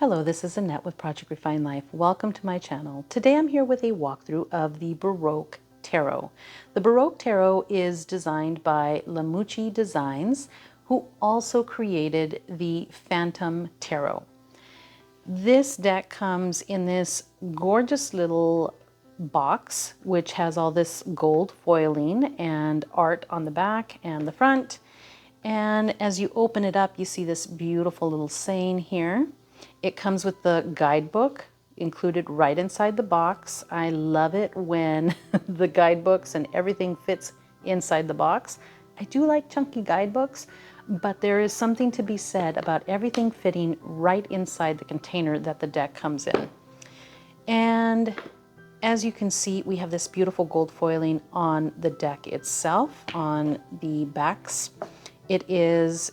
Hello, this is Annette with Project Refine Life. Welcome to my channel. Today I'm here with a walkthrough of the Baroque Tarot. The Baroque Tarot is designed by Munay-Ki Designs, who also created the Phantom Tarot. This deck comes in this gorgeous little box, which has all this gold foiling and art on the back and the front. And as you open it up, you see this beautiful little saying here. It comes with the guidebook included right inside the box. I love it when the guidebooks and everything fits inside the box. I do like chunky guidebooks, but there is something to be said about everything fitting right inside the container that the deck comes in. And as you can see, we have this beautiful gold foiling on the deck itself, on the backs. It is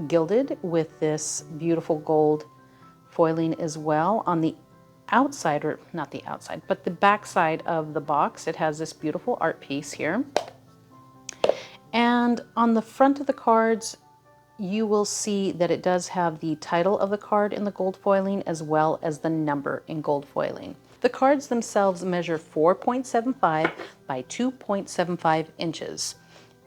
gilded with this beautiful gold foiling as well. On the outside, or not the outside, but the back side of the box, it has this beautiful art piece here. And on the front of the cards, you will see that it does have the title of the card in the gold foiling as well as the number in gold foiling. The cards themselves measure 4.75 by 2.75 inches.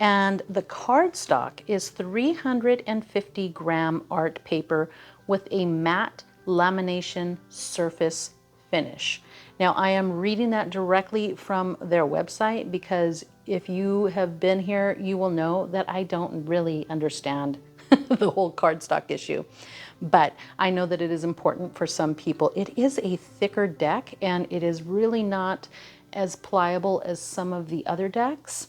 And the cardstock is 350 gram art paper with a matte lamination surface finish. Now I am reading that directly from their website because if you have been here, you will know that I don't really understand the whole cardstock issue. But I know that it is important for some people. It is a thicker deck and it is really not as pliable as some of the other decks,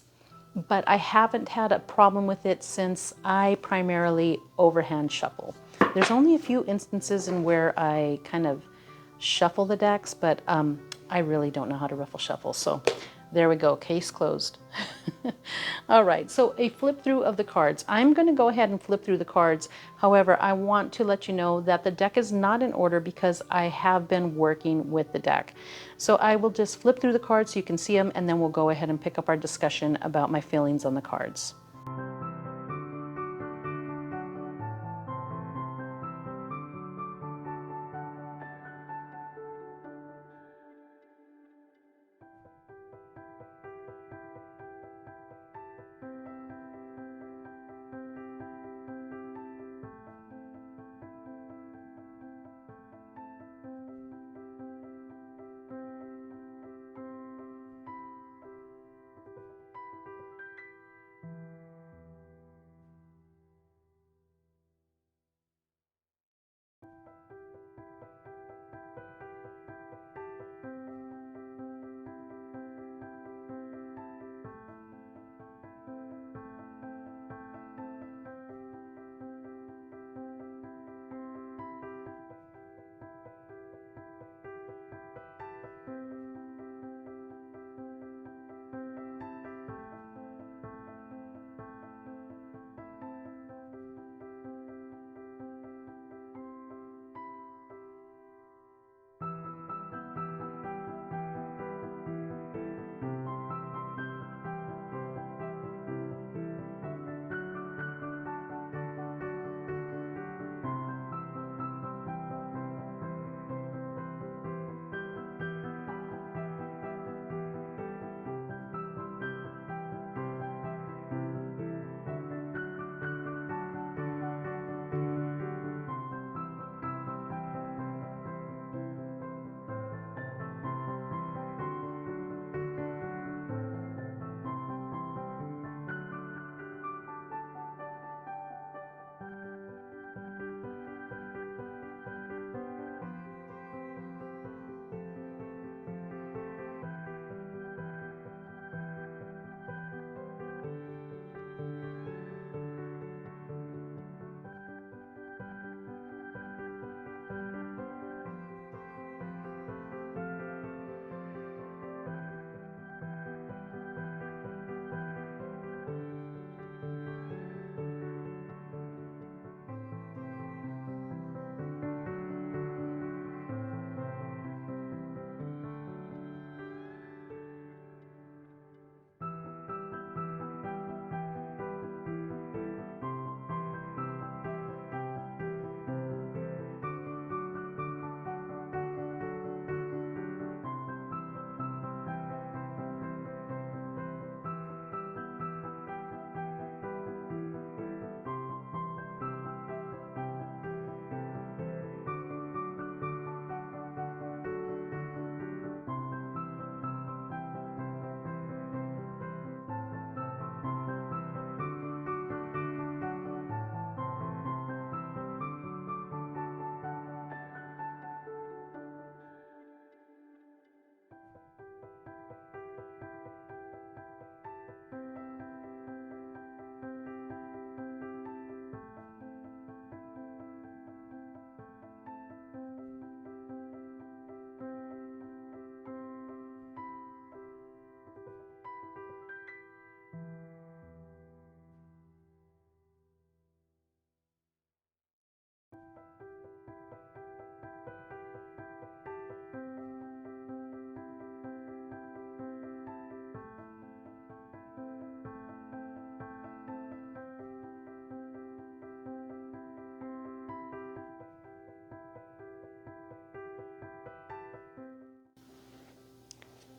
but I haven't had a problem with it since I primarily overhand shuffle. There's only a few instances in where I kind of shuffle the decks, but I really don't know how to ruffle shuffle. So there we go, case closed. All right, so a flip through of the cards. I'm going to go ahead and flip through the cards. However, I want to let you know that the deck is not in order because I have been working with the deck. So I will just flip through the cards so you can see them, and then we'll go ahead and pick up our discussion about my feelings on the cards.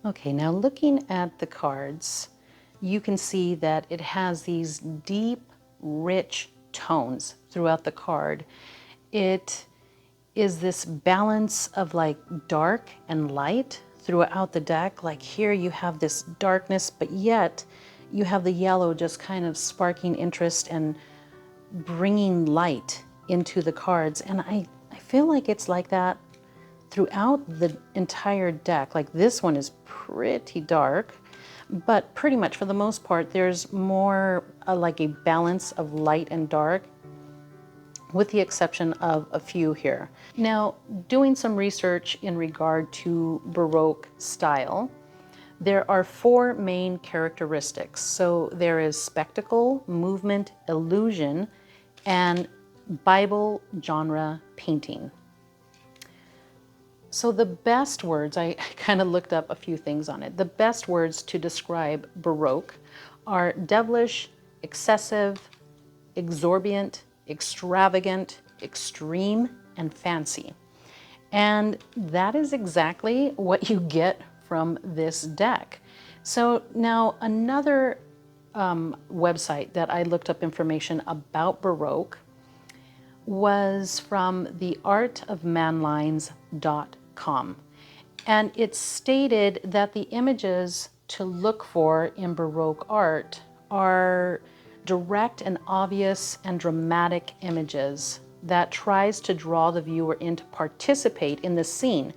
Okay, now looking at the cards, you can see that it has these deep, rich tones throughout the card. It is this balance of like dark and light throughout the deck. Like here you have this darkness, but yet you have the yellow just kind of sparking interest and bringing light into the cards. And I feel like it's like that throughout the entire deck. Like this one is pretty dark, but pretty much for the most part, there's more like a balance of light and dark, with the exception of a few here. Now, doing some research in regard to Baroque style, there are 4 main characteristics. So there is spectacle, movement, illusion, and Bible genre painting. So the best words, I kind of looked up a few things on it. The best words to describe Baroque are devilish, excessive, exorbitant, extravagant, extreme, and fancy. And that is exactly what you get from this deck. So now another website that I looked up information about Baroque was from theartofmanlines.com. And it stated that the images to look for in Baroque art are direct and obvious and dramatic images that tries to draw the viewer in to participate in the scene,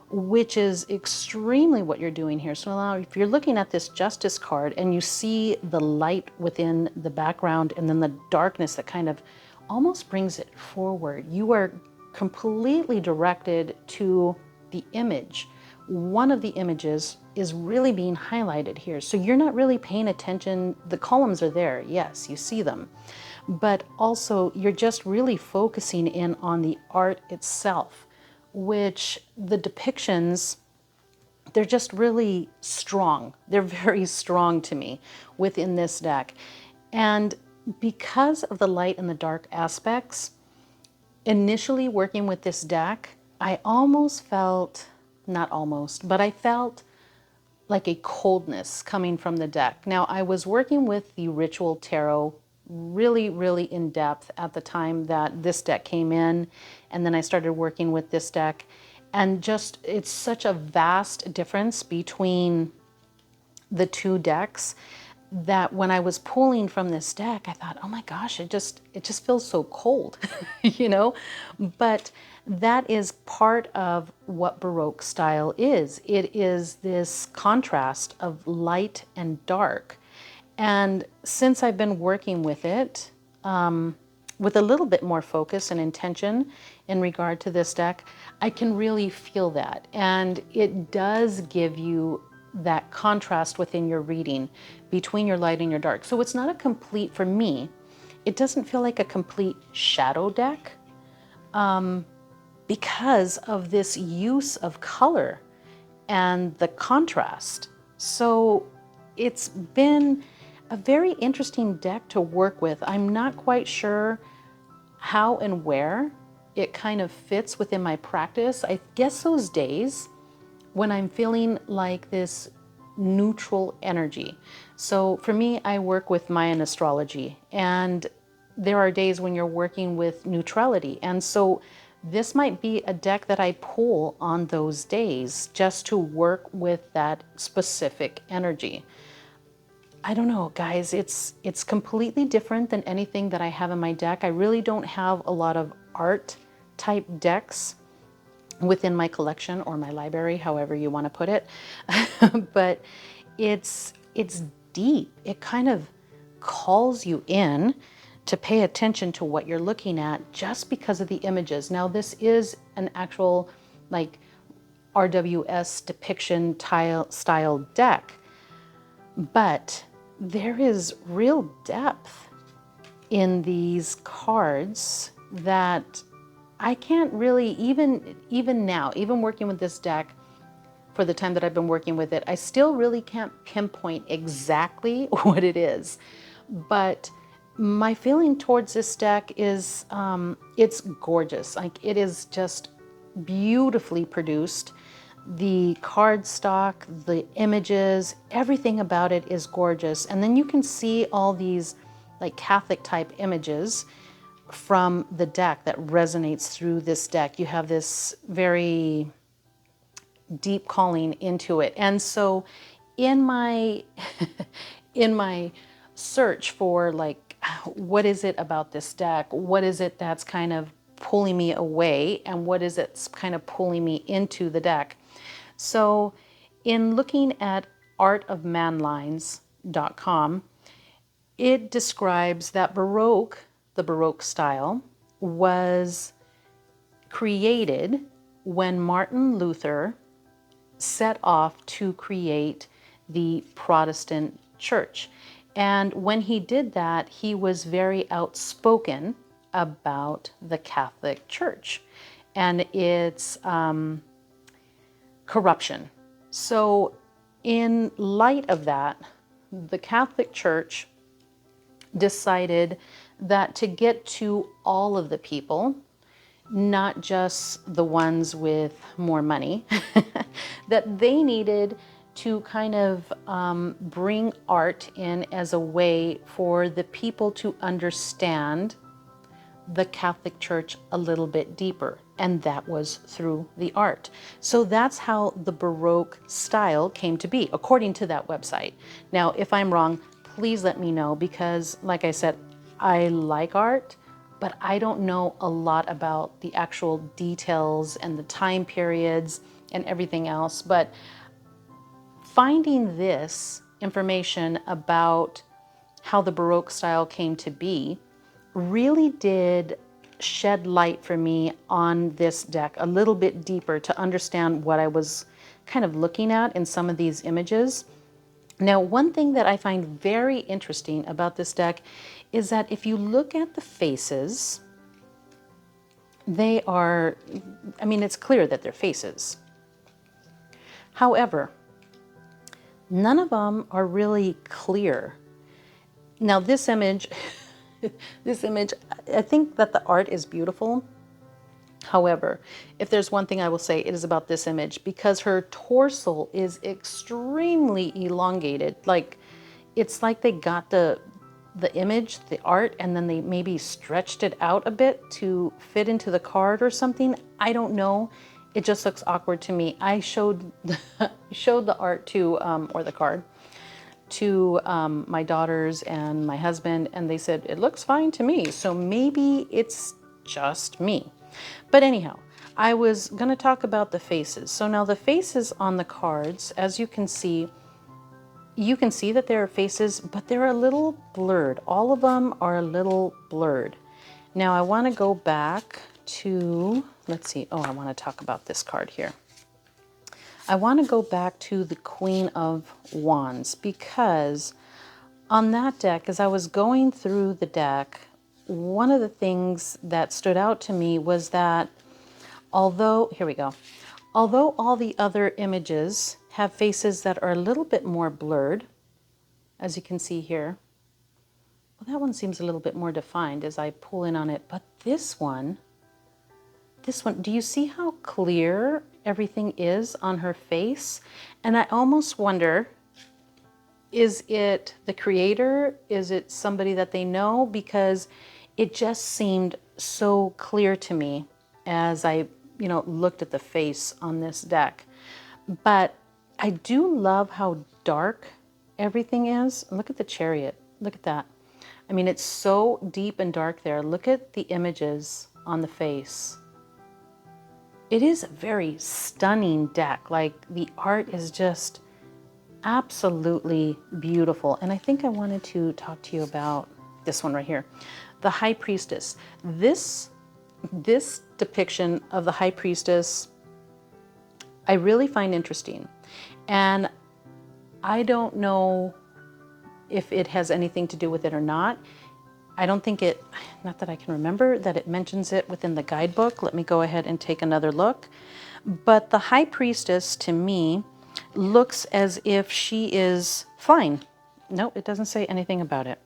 which is extremely what you're doing here. So now if you're looking at this Justice card and you see the light within the background and then the darkness that kind of almost brings it forward, you are completely directed to the image. One of the images is really being highlighted here. So you're not really paying attention. The columns are there, yes, you see them. But also you're just really focusing in on the art itself, which the depictions, they're just really strong. They're very strong to me within this deck. And because of the light and the dark aspects, initially working with this deck, I almost felt, not almost, but I felt like a coldness coming from the deck. Now, I was working with the Ritual Tarot really, really in depth at the time that this deck came in, and then I started working with this deck, and just, it's such a vast difference between the 2 decks that when I was pulling from this deck, I thought, oh my gosh, it just feels so cold, you know? But that is part of what Baroque style is. It is this contrast of light and dark. And since I've been working with it, with a little bit more focus and intention in regard to this deck, I can really feel that. And it does give you that contrast within your reading between your light and your dark. So it's not a complete, for me, it doesn't feel like a complete shadow deck because of this use of color and the contrast. So it's been a very interesting deck to work with. I'm not quite sure how and where it kind of fits within my practice. I guess those days when I'm feeling like this neutral energy. So for me, I work with Mayan astrology, and there are days when you're working with neutrality. And so this might be a deck that I pull on those days just to work with that specific energy. I don't know, guys, it's completely different than anything that I have in my deck. I really don't have a lot of art type decks within my collection or my library, however you want to put it. But it's deep. It kind of calls you in to pay attention to what you're looking at just because of the images. Now, this is an actual like RWS depiction style deck, but there is real depth in these cards that I can't really, even now, even working with this deck for the time that I've been working with it, I still really can't pinpoint exactly what it is. But my feeling towards this deck is it's gorgeous. Like, it is just beautifully produced. The cardstock, the images, everything about it is gorgeous. And then you can see all these like Catholic type images from the deck that resonates through this deck. You have this very deep calling into it. And so in my in my search for like, what is it about this deck? What is it that's kind of pulling me away, and what is it kind of pulling me into the deck? So in looking at artofmanlines.com, it describes that Baroque, the Baroque style, was created when Martin Luther set off to create the Protestant church. And when he did that, he was very outspoken about the Catholic Church and its corruption. So in light of that, the Catholic Church decided that to get to all of the people, not just the ones with more money, that they needed to kind of bring art in as a way for the people to understand the Catholic Church a little bit deeper, and that was through the art. So that's how the Baroque style came to be, according to that website. Now, if I'm wrong, please let me know, because like I said, I like art, but I don't know a lot about the actual details and the time periods and everything else. But finding this information about how the Baroque style came to be really did shed light for me on this deck a little bit deeper to understand what I was kind of looking at in some of these images. Now, one thing that I find very interesting about this deck is that if you look at the faces, they are, I mean, it's clear that they're faces. However, none of them are really clear. Now, this image, I think that the art is beautiful. However, if there's one thing I will say, it is about this image, because her torso is extremely elongated. Like, it's like they got the image, the art, and then they maybe stretched it out a bit to fit into the card or something. I don't know. It just looks awkward to me. I showed the art to, or the card, to my daughters and my husband, and they said, it looks fine to me. So maybe it's just me. But anyhow, I was going to talk about the faces. So now the faces on the cards, as you can see that there are faces, but they're a little blurred. All of them are a little blurred. Now I want to go back to, let's see, I want to talk about this card here. I want to go back to the Queen of Wands, because on that deck, as I was going through the deck, one of the things that stood out to me was that although all the other images have faces that are a little bit more blurred, as you can see here, well, that one seems a little bit more defined as I pull in on it, but this one, do you see how clear everything is on her face? And I almost wonder, is it the creator? Is it somebody that they know? Because it just seemed so clear to me as I, looked at the face on this deck. But I do love how dark everything is. Look at the Chariot. Look at that. I mean, it's so deep and dark there. Look at the images on the face. It is a very stunning deck. Like, the art is just absolutely beautiful. And I think I wanted to talk to you about this one right here. The High Priestess. This depiction of the High Priestess, I really find interesting. And I don't know if it has anything to do with it or not. I don't think it, not that I can remember that it mentions it within the guidebook. Let me go ahead and take another look. But the High Priestess, to me, looks as if she is flying. No, it doesn't say anything about it.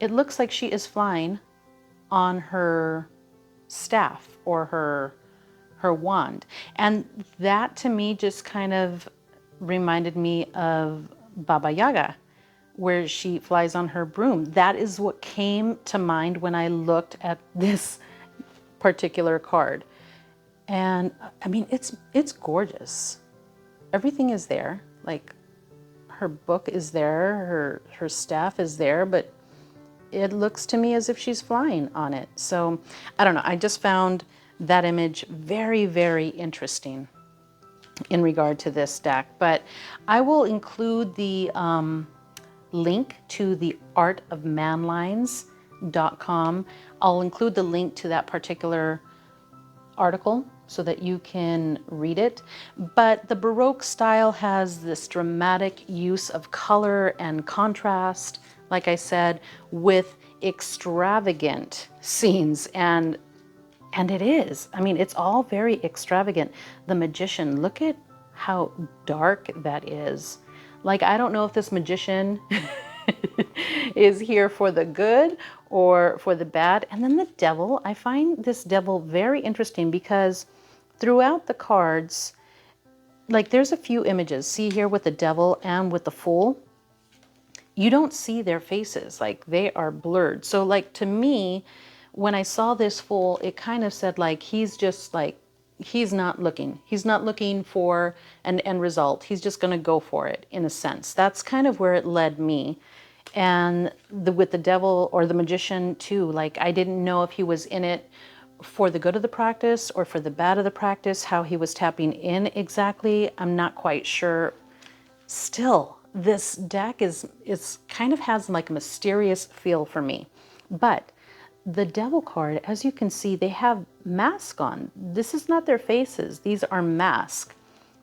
It looks like she is flying on her staff or her her wand. And that to me just kind of reminded me of Baba Yaga, where she flies on her broom. That is what came to mind when I looked at this particular card. And I mean, it's gorgeous. Everything is there. Like, her book is there, her staff is there, but it looks to me as if she's flying on it. So I don't know. I just found that image very, very interesting in regard to this deck. But I will include the link to the artofmanlines.com. I'll include the link to that particular article so that you can read it. But the Baroque style has this dramatic use of color and contrast, like I said, with extravagant scenes. And it is. I mean, it's all very extravagant. The magician, look at how dark that is. Like, I don't know if this magician is here for the good or for the bad. And then the devil, I find this devil very interesting because throughout the cards, like, there's a few images. See here with the devil and with the fool, you don't see their faces. Like, they are blurred. So, like, to me, when I saw this fool, it kind of said, like, he's just like, he's not looking. He's not looking for an end result. He's just going to go for it, in a sense. That's kind of where it led me. And with the devil or the magician too, like, I didn't know if he was in it for the good of the practice or for the bad of the practice, how he was tapping in exactly. I'm not quite sure. Still, this deck is kind of has like a mysterious feel for me. But the devil card, as you can see, they have masks on. This is not their faces. These are masks,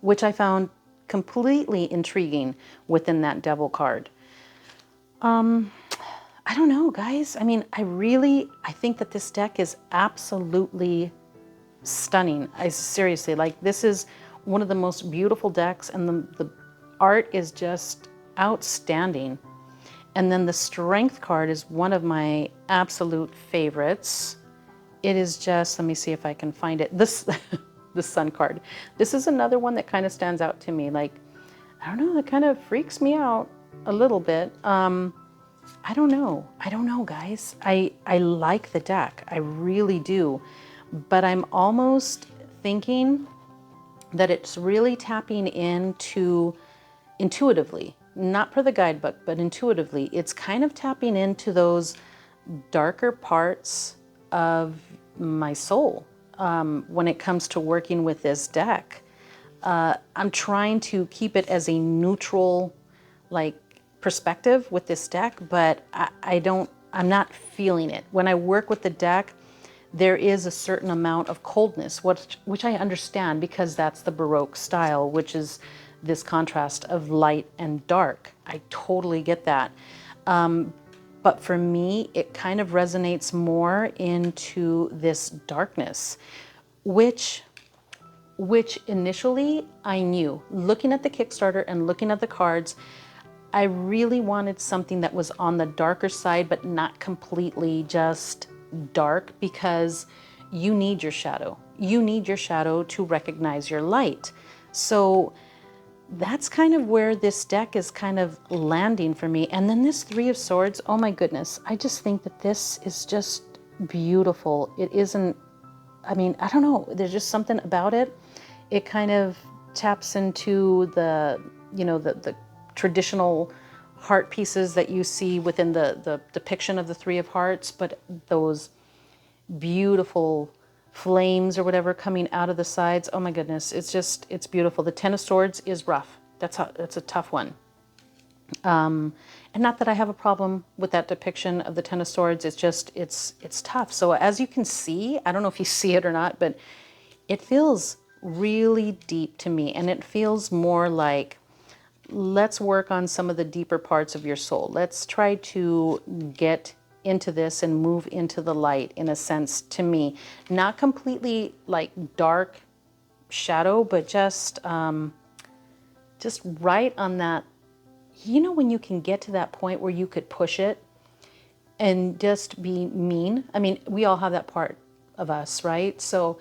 which I found completely intriguing within that devil card. I don't know, guys. I mean, I think that this deck is absolutely stunning. Seriously, like, this is one of the most beautiful decks, and the art is just outstanding. And then the strength card is one of my absolute favorites. It is just, let me see if I can find it. This, the sun card. This is another one that kind of stands out to me. Like, I don't know, that kind of freaks me out a little bit. I don't know, guys. I like the deck, I really do. But I'm almost thinking that it's really tapping into intuitively, not per the guidebook, but intuitively, it's kind of tapping into those darker parts of my soul when it comes to working with this deck. I'm trying to keep it as a neutral, like, perspective with this deck, but I'm not feeling it. When I work with the deck, there is a certain amount of coldness, which I understand because that's the Baroque style, which is this contrast of light and dark. I totally get that. But for me, it kind of resonates more into this darkness, which initially I knew. Looking at the Kickstarter and looking at the cards, I really wanted something that was on the darker side, but not completely just dark, because you need your shadow. You need your shadow to recognize your light. So that's kind of where this deck is kind of landing for me. And then this Three of Swords, oh my goodness. I just think that this is just beautiful. It isn't, I mean, I don't know. There's just something about it. It kind of taps into the, you know, the traditional heart pieces that you see within the depiction of the Three of Hearts, but those beautiful flames or whatever coming out of the sides. Oh my goodness, it's beautiful. The Ten of Swords is rough. That's a tough one. And not that I have a problem with that depiction of the Ten of Swords. It's just, it's tough. So as you can see, I don't know if you see it or not, but it feels really deep to me. And it feels more like, let's work on some of the deeper parts of your soul. Let's try to get into this and move into the light, in a sense, to me. Not completely like dark shadow, but just right on that, you know, when you can get to that point where you could push it and just be mean. I mean, we all have that part of us, right? So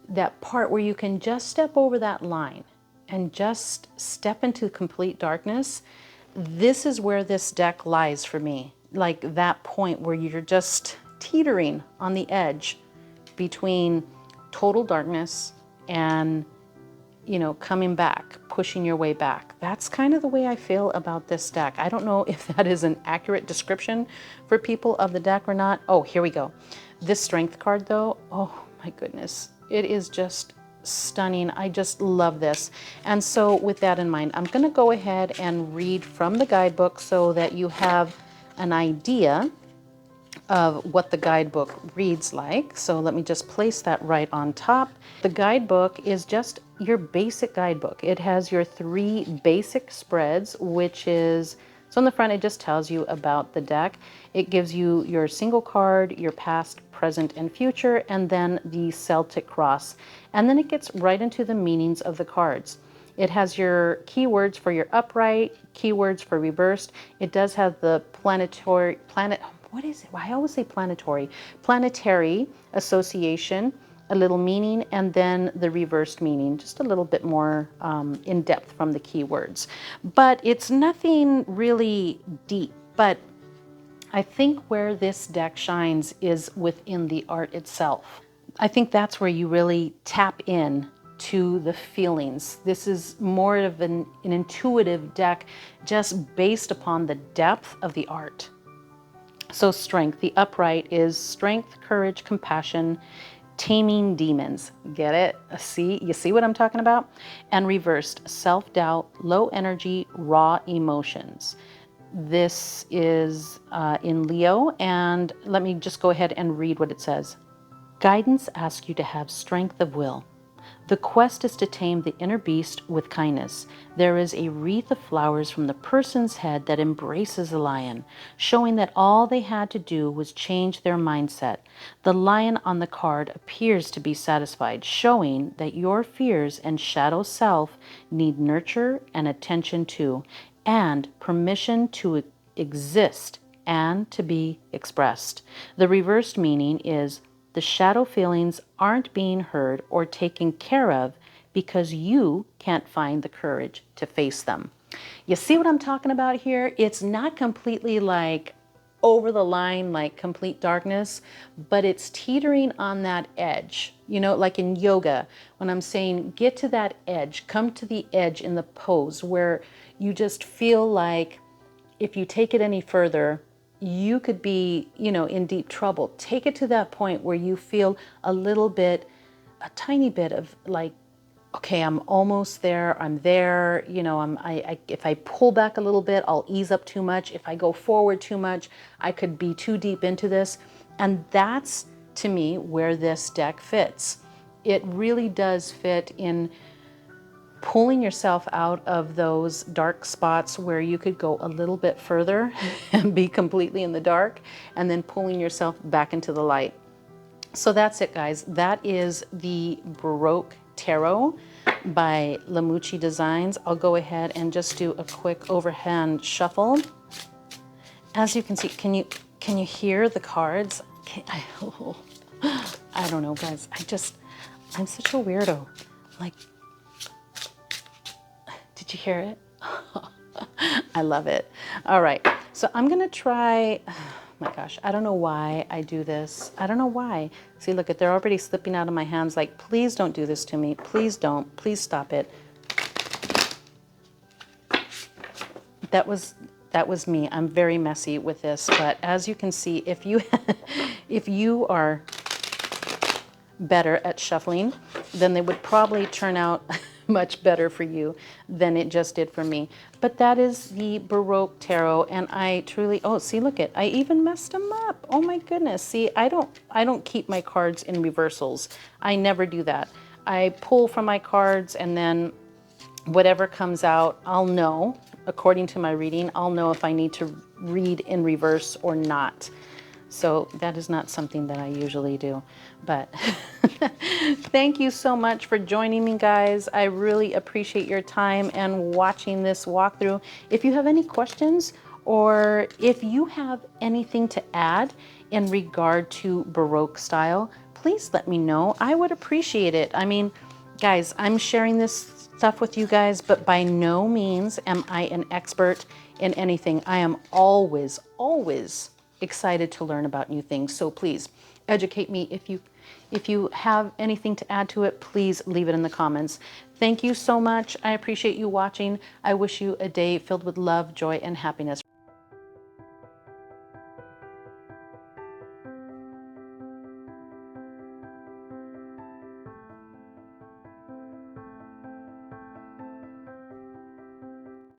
that part where you can just step over that line and just step into complete darkness, this is where this deck lies for me. Like that point where you're just teetering on the edge between total darkness and, you know, coming back, pushing your way back. That's kind of the way I feel about this deck. I don't know if that is an accurate description for people of the deck or not. Oh, here we go. This strength card though, oh my goodness. It is just stunning. I just love this. And so with that in mind, I'm going to go ahead and read from the guidebook so that you have an idea of what the guidebook reads like. So let me just place that right on top. The guidebook is just your basic guidebook. It has your 3 basic spreads, which is, so on the front it just tells you about the deck. It gives you your single card, your past, present, and future, and then the Celtic cross. And then it gets right into the meanings of the cards. It has your keywords for your upright, keywords for reversed. It does have the what is it? I always say planetary association, a little meaning, and then the reversed meaning, just a little bit more in depth from the keywords. But it's nothing really deep. But I think where this deck shines is within the art itself. I think that's where you really tap in to the feelings. This is more of an intuitive deck just based upon the depth of the art. So strength, the upright is strength, courage, compassion, taming demons. Get it? You see what I'm talking about? And reversed, self-doubt, low energy, raw emotions. This is in Leo, and let me just go ahead and read what it says. Guidance asks you to have strength of will. The quest is to tame the inner beast with kindness. There is a wreath of flowers from the person's head that embraces a lion, showing that all they had to do was change their mindset. The lion on the card appears to be satisfied, showing that your fears and shadow self need nurture and attention too, and permission to exist and to be expressed. The reversed meaning is the shadow feelings aren't being heard or taken care of because you can't find the courage to face them. You see what I'm talking about here? It's not completely like over the line, like complete darkness, but it's teetering on that edge. You know, like in yoga, when I'm saying get to that edge, come to the edge in the pose where you just feel like if you take it any further, you could be, you know, in deep trouble. Take it to that point where you feel a little bit, a tiny bit of like, okay, I'm almost there. I'm there. You know, if I pull back a little bit, I'll ease up too much. If I go forward too much, I could be too deep into this. And that's, to me, where this deck fits. It really does fit in pulling yourself out of those dark spots where you could go a little bit further and be completely in the dark, and then pulling yourself back into the light. So that's it, guys. That is the Baroque Tarot by Lamucci Designs. I'll go ahead and just do a quick overhand shuffle. As you can see, can you hear the cards? I don't know, guys. I'm such a weirdo. Like, did you hear it? I love it. All right, so I'm gonna try, oh my gosh, I don't know why I do this. I don't know why. See, look, they're already slipping out of my hands. Like, please don't do this to me. Please don't, please stop it. That was me. I'm very messy with this, but as you can see, if you are better at shuffling, then they would probably turn out much better for you than it just did for me. But that is the Baroque Tarot, and I truly, oh, see, look it, I even messed them up. Oh my goodness. See, I don't keep my cards in reversals. I never do that. I pull from my cards, and then whatever comes out, I'll know, according to my reading, I'll know if I need to read in reverse or not. So that is not something that I usually do, but thank you so much for joining me, guys. I really appreciate your time and watching this walkthrough. If you have any questions or if you have anything to add in regard to Baroque style, please let me know. I would appreciate it. I mean, guys, I'm sharing this stuff with you guys, but by no means am I an expert in anything. I am always, always excited to learn about new things. So please educate me. If you have anything to add to it, please leave it in the comments. Thank you so much. I appreciate you watching. I wish you a day filled with love, joy, and happiness.